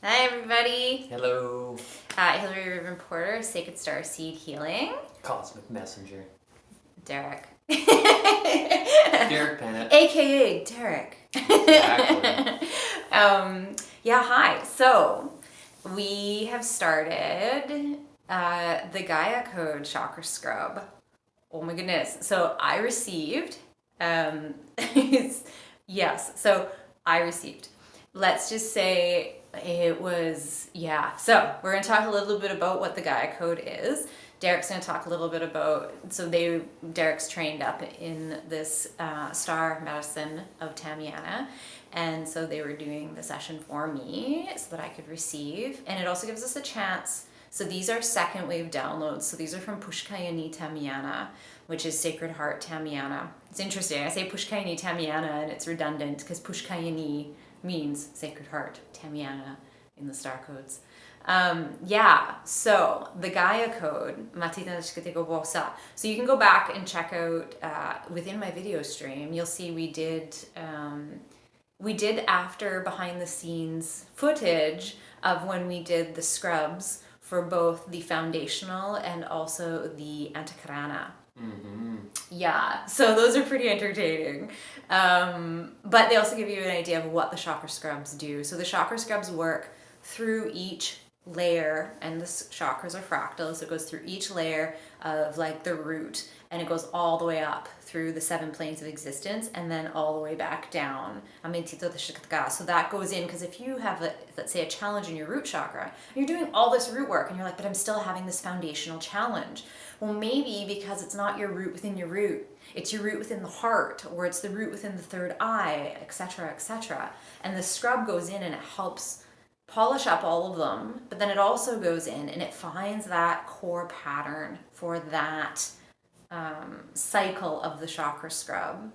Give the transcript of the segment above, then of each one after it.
Hi, everybody. Hello. hilaryHraefnPorter, Sacred Star Seed Healing. Cosmic Messenger. Derek. Derek Bennett. AKA Derek. Exactly. Hi. So, we have started the Gaia Code Chakra Scrub. Oh my goodness. So, I received, I received. Let's just say it was, So we're going to talk a little bit about what the Gaia Code is. Derek's going to talk a little bit about, Derek's trained up in this star medicine of Tameana. And so they were doing the session for me so that I could receive. And it also gives us a chance. So these are second wave downloads. So these are from puo'shk Tameana, which is Sacred Heart Tameana. It's interesting. I say puo'shk Tameana and it's redundant because puo'shk means Sacred Heart Tameana in the star codes. So the Gaia code, so you can go back and check out within my video stream, you'll see we did after behind the scenes footage of when we did the scrubs for both the foundational and also the antakarana. Mm-hmm. Yeah, so those are pretty entertaining. But they also give you an idea of what the chakra scrubs do. So the chakra scrubs work through each layer, and the chakras are fractals, so it goes through each layer of like the root, and it goes all the way up through the 7 planes of existence and then all the way back down. So that goes in, because if you have, let's say, a challenge in your root chakra, you're doing all this root work and you're like, but I'm still having this foundational challenge. Well, maybe because it's not your root within your root, it's your root within the heart, or it's the root within the third eye, etc., etc. And the scrub goes in and it helps polish up all of them, but then it also goes in and it finds that core pattern for that cycle of the chakra scrub,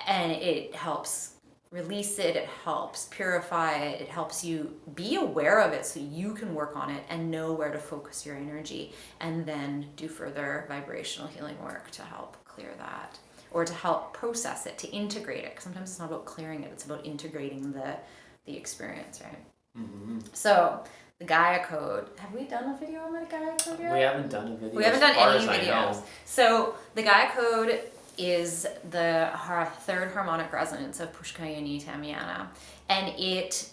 and it helps release it, it helps purify it, it helps you be aware of it so you can work on it and know where to focus your energy, and then do further vibrational healing work to help clear that, or to help process it, to integrate it, because sometimes it's not about clearing it, it's about integrating the experience, right? Mm-hmm. So the Gaia code. Have we done a video on the Gaia code yet? We haven't done a video. We haven't done any videos. Know. So the Gaia code is the third harmonic resonance of puo'shk Tameana, and it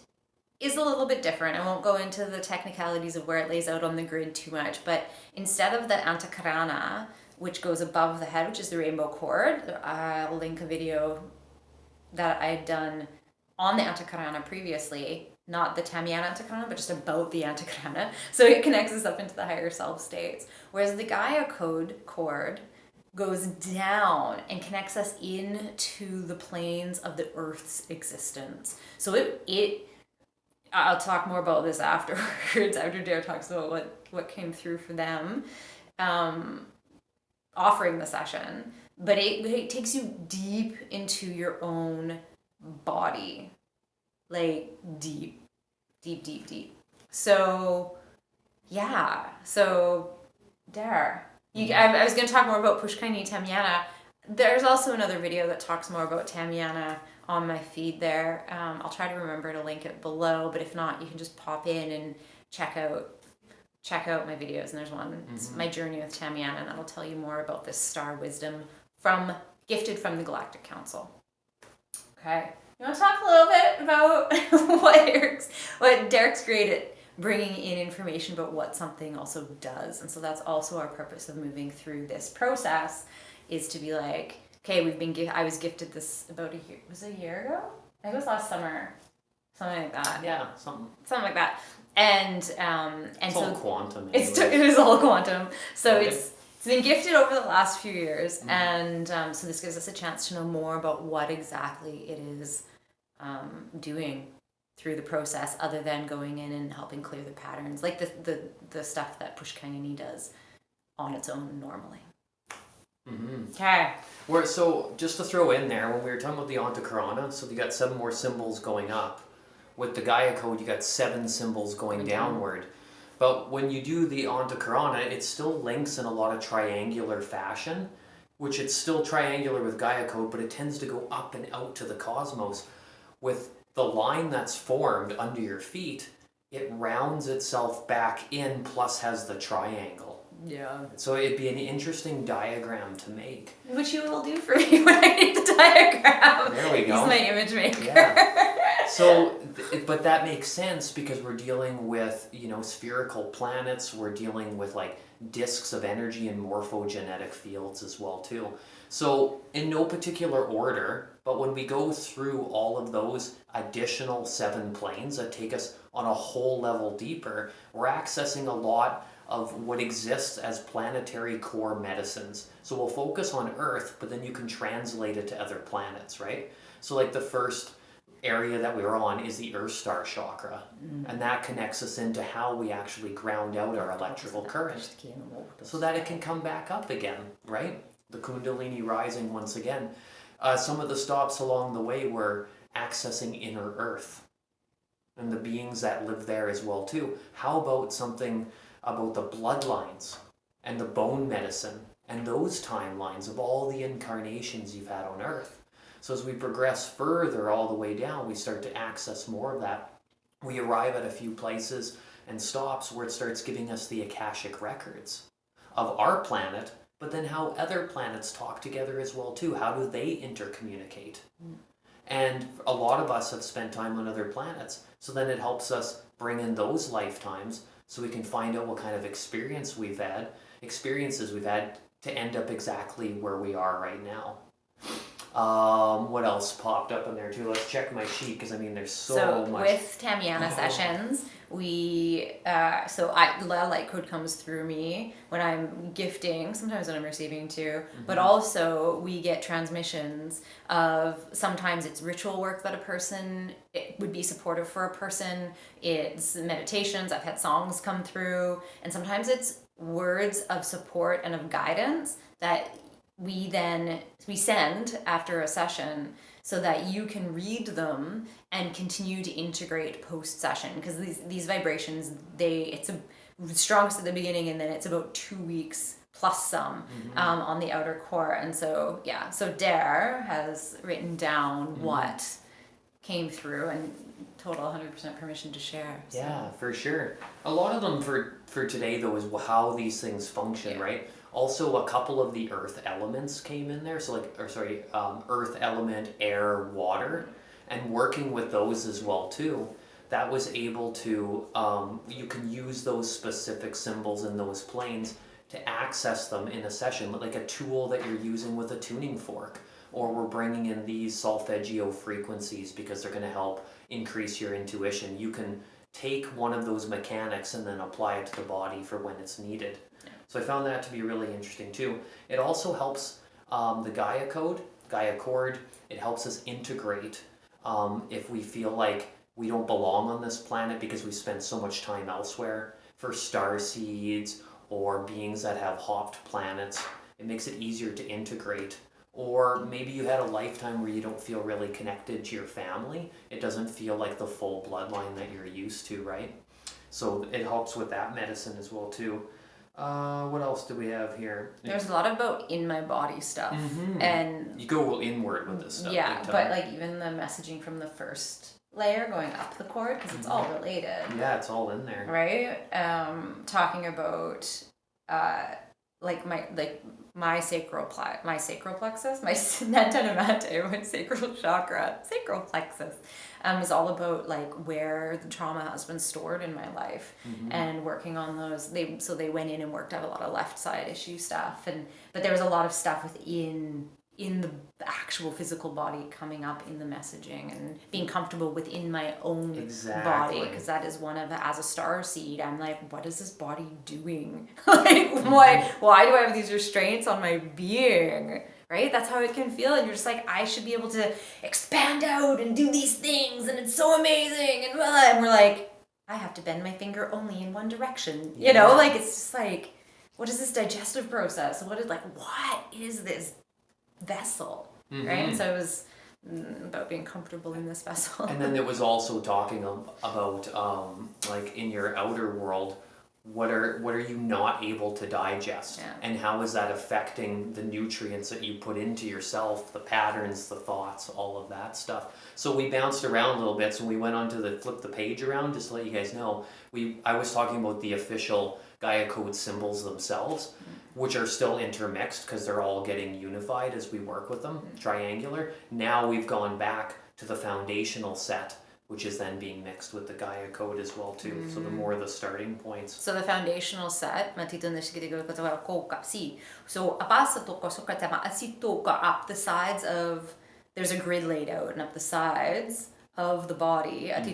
is a little bit different. I won't go into the technicalities of where it lays out on the grid too much, but instead of the antakarana, which goes above the head, which is the rainbow chord, I'll link a video that I had done on the antakarana previously, not the Tameana antakarana, but just about the antakarana. So it connects us up into the higher self states. Whereas the Gaia code chord goes down and connects us into the planes of the Earth's existence. So I'll talk more about this afterwards, after Dare talks about what came through for them, offering the session. But it takes you deep into your own body, like deep. So there. I was going to talk more about puo'shk Tameana. There's also another video that talks more about Tameana on my feed there. I'll try to remember to link it below, but if not, you can just pop in and check out my videos. And there's one, it's my journey with Tameana, and that'll tell you more about this star wisdom gifted from the Galactic Council. Okay. You want to talk a little bit about what Derek's great at bringing in information about what something also does. And so that's also our purpose of moving through this process, is to be like, okay, I was gifted this about a year ago? I think it was last summer. Something like that. Yeah, something like that. And it's all quantum. It is all quantum. So it's been gifted over the last few years, and so this gives us a chance to know more about what exactly it is doing through the process, other than going in and helping clear the patterns, like the stuff that puo'shk does on its own normally. Okay. So just to throw in there, when we were talking about the antakarana, so you got 7 more symbols going up. With the Gaia code, you got 7 symbols going downward. But when you do the antakarana, it still links in a lot of triangular fashion, which it's still triangular with Gaia code, but it tends to go up and out to the cosmos. With the line that's formed under your feet, it rounds itself back in plus has the triangle. Yeah. So it'd be an interesting diagram to make. Which you will do for me when I need the diagram. There we go. He's my image maker. Yeah. So, but that makes sense because we're dealing with, spherical planets. We're dealing with like disks of energy and morphogenetic fields as well too. So in no particular order, but when we go through all of those additional 7 planes that take us on a whole level deeper, we're accessing a lot of what exists as planetary core medicines. So we'll focus on Earth, but then you can translate it to other planets, right? So like the first area that we were on is the Earth Star chakra, and that connects us into how we actually ground out our electrical current so that it can come back up again, right? The Kundalini rising once again. Some of the stops along the way were accessing inner Earth and the beings that live there as well too. How about something about the bloodlines and the bone medicine and those timelines of all the incarnations you've had on Earth? So as we progress further all the way down, we start to access more of that. We arrive at a few places and stops where it starts giving us the Akashic records of our planet, but then how other planets talk together as well too. How do they intercommunicate? And a lot of us have spent time on other planets, so then it helps us bring in those lifetimes so we can find out what kind of experiences we've had to end up exactly where we are right now. What else popped up in there too? Let's check my sheet because there's so much. So with Tameana sessions, we light code comes through me when I'm gifting, sometimes when I'm receiving too, but also we get transmissions of, sometimes it's ritual work that it would be supportive for a person, it's meditations, I've had songs come through, and sometimes it's words of support and of guidance that we send after a session so that you can read them and continue to integrate post-session, because these vibrations, it's strongest at the beginning and then it's about 2 weeks plus some on the outer core. And so Dare has written down what came through, and total 100% permission to share. So. Yeah, for sure. A lot of them for today though is how these things function, right? Also, a couple of the earth elements came in there. So earth element, air, water, and working with those as well too. That was able to, you can use those specific symbols in those planes to access them in a session, like a tool that you're using with a tuning fork. Or we're bringing in these solfeggio frequencies because they're going to help increase your intuition. You can take one of those mechanics and then apply it to the body for when it's needed. So I found that to be really interesting too. It also helps the Gaia code, Gaia Chord. It helps us integrate if we feel like we don't belong on this planet because we spent so much time elsewhere. For star seeds or beings that have hopped planets, it makes it easier to integrate. Or maybe you had a lifetime where you don't feel really connected to your family. It doesn't feel like the full bloodline that you're used to, right? So it helps with that medicine as well too. What else do we have here? There's a lot about in my body stuff, and you go inward with this stuff. Yeah, but like even the messaging from the first layer going up the cord, because it's all related. Yeah, it's all in there. Right? Talking about my sacral plexus, my my sacral chakra, sacral plexus, is all about like where the trauma has been stored in my life, and working on those. They went in and worked out a lot of left side issue stuff, but there was a lot of stuff within the actual physical body coming up in the messaging, and being comfortable within my own body, because that is one of, as a star seed, I'm like, what is this body doing? Like, why do I have these restraints on my being? Right? That's how it can feel, and you're just like, I should be able to expand out and do these things, and it's so amazing, and we're like, I have to bend my finger only in one direction. You know, like, it's just like, what is this digestive process? What is this vessel, right? So it was about being comfortable in this vessel. And then it was also talking about like in your outer world, what are you not able to digest, Yeah. and how is that affecting the nutrients that you put into yourself, the patterns, the thoughts, all of that stuff. So we bounced around a little bit. So we went on to flip the page around, just to let you guys know. I was talking about the official Gaia code symbols themselves, which are still intermixed because they're all getting unified as we work with them, triangular. Now we've gone back to the foundational set, which is then being mixed with the Gaia code as well too. So the more the starting points. So the foundational set, so up the sides of, there's a grid laid out, and up the sides of the body, and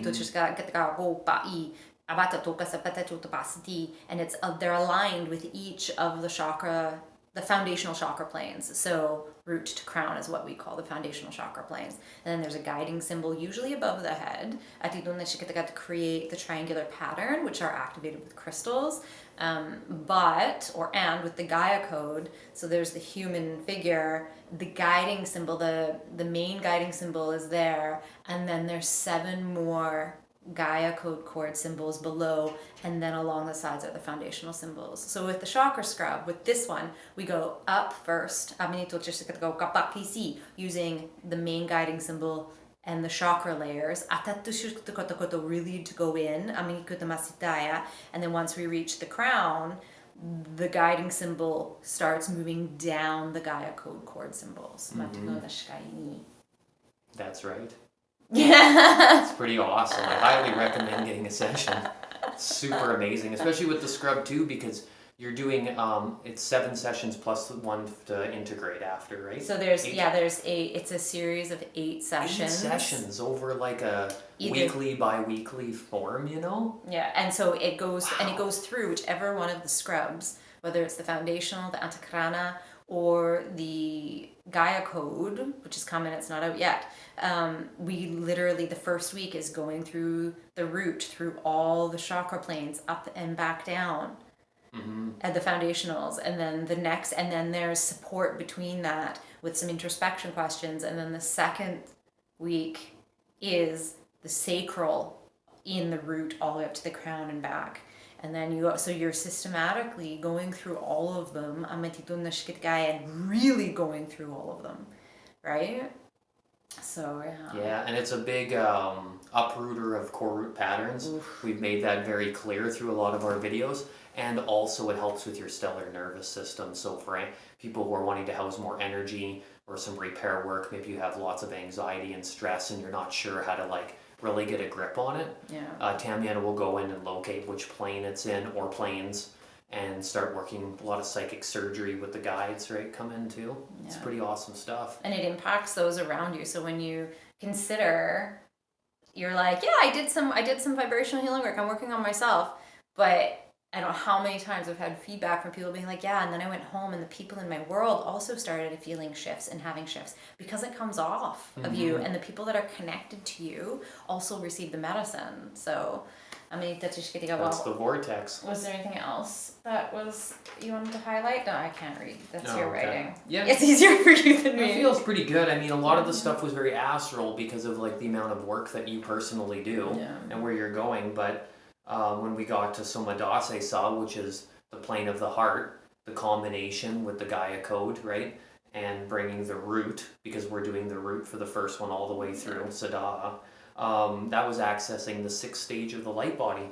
it's they're aligned with each of the chakra, the foundational chakra planes. So root to crown is what we call the foundational chakra planes. And then there's a guiding symbol, usually above the head, to create the triangular pattern, which are activated with crystals. And with the Gaia code, so there's the human figure, the guiding symbol, the main guiding symbol is there, and then there's 7 more Gaia code chord symbols below, and then along the sides are the foundational symbols. So with the chakra scrub, with this one, we go up first, using the main guiding symbol and the chakra layers, really to go in, and then once we reach the crown, the guiding symbol starts moving down the Gaia code chord symbols. That's right. Yeah. It's pretty awesome. I highly recommend getting a session. It's super amazing, especially with the scrub too, because you're doing it's 7 sessions plus 1 to integrate after, right? So it's a series of 8 sessions. 8 sessions over like a weekly, bi-weekly form, you know? Yeah, and so it goes through whichever one of the scrubs, whether it's the foundational, the Antakarana, or the Gaia code, which is coming, it's not out yet. We literally, the first week is going through the root, through all the chakra planes, up and back down, at the foundationals, and then then there's support between that with some introspection questions, and then the second week is the sacral in the root all the way up to the crown and back. And then you're systematically going through all of them, and really going through all of them, right? So yeah, and it's a big uprooter of core root patterns. Oof. We've made that very clear through a lot of our videos, and also it helps with your stellar nervous system. So for people who are wanting to house more energy or some repair work, maybe you have lots of anxiety and stress and you're not sure how to really get a grip on it. Yeah. Tameana will go in and locate which plane it's in, or planes, and start working a lot of psychic surgery with the guides, right? Come in too. Yeah. It's pretty awesome stuff. And it impacts those around you. So when you consider, you're like, yeah, I did some vibrational healing work. I'm working on myself, but I don't know how many times I've had feedback from people being like, yeah, and then I went home and the people in my world also started feeling shifts and having shifts because it comes off of you, and the people that are connected to you also receive the medicine. So, that's the vortex. Was there anything else that you wanted to highlight? No, I can't read. That's your writing. Yeah. It's easier for you than me. It feels pretty good. I mean, a lot of the stuff was very astral because of the amount of work that you personally do and where you're going, but when we got to Somadase Sa, which is the plane of the heart, the combination with the Gaia code, right? And bringing the root, because we're doing the root for the first one all the way through, Sada, that was accessing the 6th stage of the light body,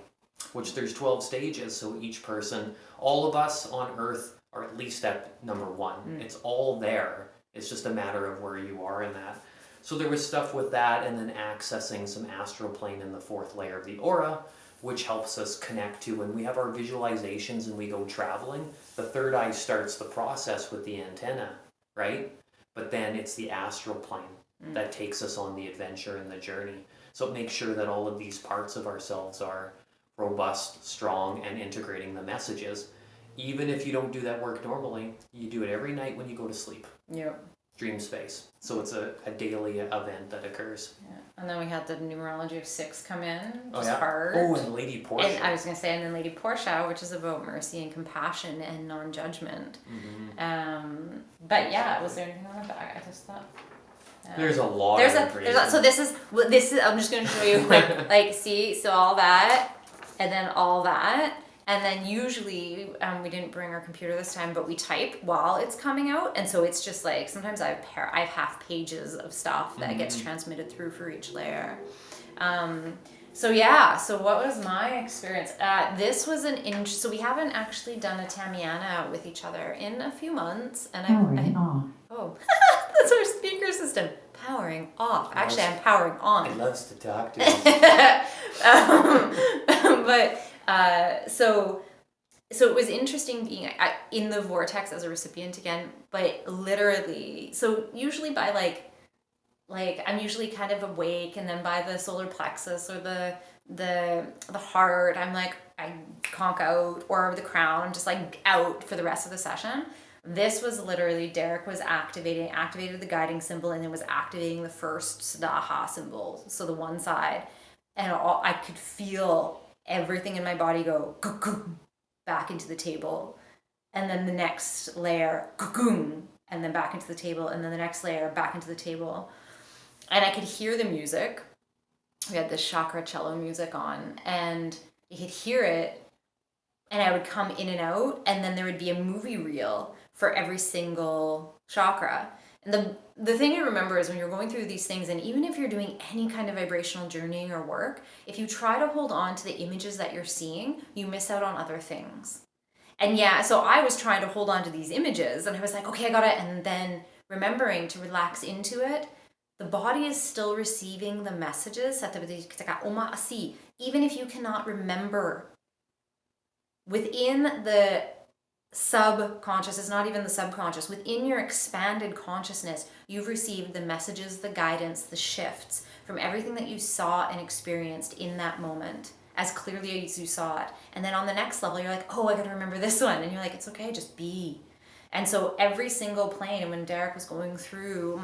which there's 12 stages. So each person, all of us on Earth are at least at number 1. It's all there. It's just a matter of where you are in that. So there was stuff with that, and then accessing some astral plane in the 4th layer of the aura, which helps us connect to when we have our visualizations and we go traveling. The third eye starts the process with the antenna, right? But then it's the astral plane that takes us on the adventure and the journey. So it makes sure that all of these parts of ourselves are robust, strong, and integrating the messages. Even if you don't do that work normally, you do it every night when you go to sleep. Yep. Dream space. So it's a daily event that occurs. Yeah. And then we had the numerology of 6 come in, which is hard. Oh, and Lady Portia. And I was going to say, and then Lady Portia, which is about mercy and compassion and non-judgment. But yeah, was there anything on the back? I just thought. There's a lot of information. So this is, I'm just going to show you see, so all that, and then all that, And then usually, we didn't bring our computer this time, but we type while it's coming out. And so it's just like, sometimes I have half pages of stuff that gets transmitted through for each layer. So yeah, so what was my experience? This was so we haven't actually done a Tameana with each other in a few months. And oh, that's our speaker system. Powering off. Actually, I'm powering on. It loves to talk to us. So it was interesting being in the vortex as a recipient again, but literally, so usually by like I'm usually kind of awake, and then by the solar plexus or the heart, I'm like, I conk out, or the crown, just like out for the rest of the session. This was literally, Derek was activated the guiding symbol, and then was activating the first Sadaha symbol, so the one side, and I could feel everything in my body go back into the table, and then the next layer and then back into the table, and then the next layer back into the table, and I could hear the music. We had this chakra cello music on, and you could hear it, and I would come in and out, and then there would be a movie reel for every single chakra. And the thing to remember is when you're going through these things, and even if you're doing any kind of vibrational journeying or work, if you try to hold on to the images that you're seeing, you miss out on other things. And yeah, so I was trying to hold on to these images, and I was like, okay, I got it. And then remembering to relax into it, the body is still receiving the messages, even if you cannot remember. Within the subconscious, it's not even the subconscious, within your expanded consciousness, you've received the messages, the guidance, the shifts from everything that you saw and experienced in that moment as clearly as you saw it. And then on the next level, you're like, oh, I gotta remember this one. And you're like, it's okay, just be. And so every single plane, and when Derek was going through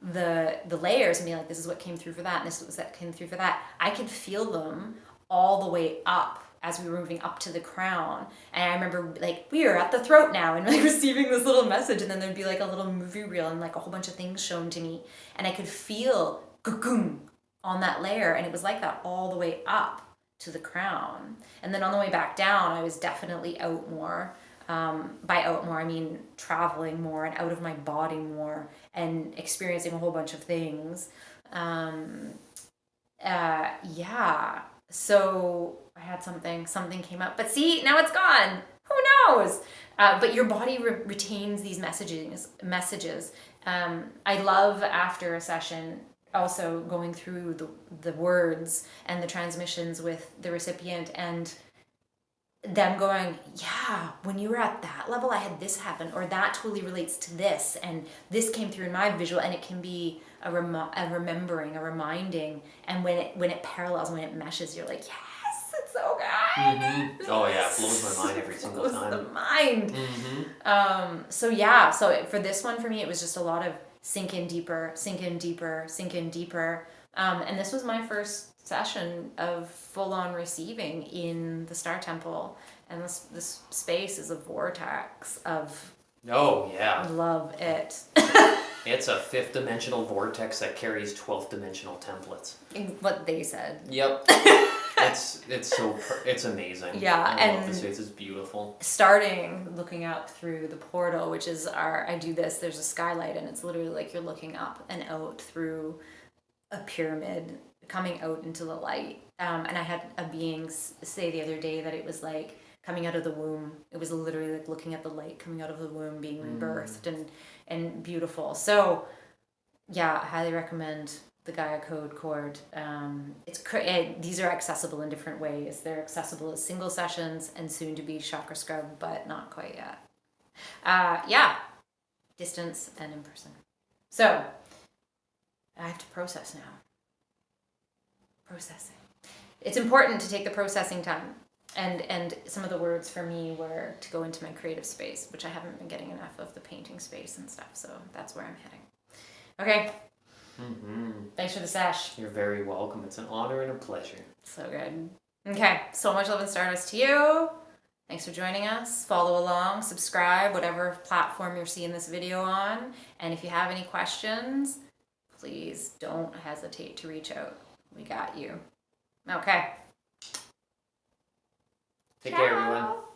the layers and being like, this is what came through for that, and this is what came through for that, I could feel them all the way up as we were moving up to the crown. And I remember like, we are at the throat now, and like receiving this little message, and then there'd be like a little movie reel and like a whole bunch of things shown to me, and I could feel on that layer, and it was like that all the way up to the crown. And then on the way back down, I was definitely out more. By out more, I mean traveling more and out of my body more and experiencing a whole bunch of things. Yeah. So I had something came up, but see, now it's gone. Who knows? But your body retains these messages. I love after a session also going through the words and the transmissions with the recipient, and them going, yeah, when you were at that level, I had this happen, or that totally relates to this, and this came through in my visual, and it can be a remembering, a reminding, and when it parallels, when it meshes, you're like, yes, it's so good. Mm-hmm. Oh yeah, it blows my mind every single time. Blows the mind. Mm-hmm. So yeah, so for this one, for me, it was just a lot of sink in deeper, sink in deeper, sink in deeper. And this was my first session of full-on receiving in the Star Temple, and this space is a vortex of, oh yeah, I love it. It's a 5th dimensional vortex that carries 12th dimensional templates. What they said. Yep. It's amazing. Yeah, I love this space. It's beautiful. Starting looking up through the portal, which is I do this, there's a skylight, and it's literally like you're looking up and out through a pyramid, coming out into the light. And I had a being say the other day that it was like coming out of the womb. It was literally like looking at the light coming out of the womb, being rebirthed and beautiful. So yeah, I highly recommend the Gaia Code Chord. These are accessible in different ways. They're accessible as single sessions and soon to be chakra scrub, but not quite yet. Yeah, distance and in person. So I have to process now. Processing. It's important to take the processing time. And some of the words for me were to go into my creative space, which I haven't been getting enough of the painting space and stuff. So that's where I'm heading. Okay. Mm-hmm. Thanks for the sesh. You're very welcome. It's an honor and a pleasure. So good. Okay. So much love and stardust to you. Thanks for joining us. Follow along, subscribe, whatever platform you're seeing this video on. And if you have any questions, please don't hesitate to reach out. We got you. Okay. Take care, everyone.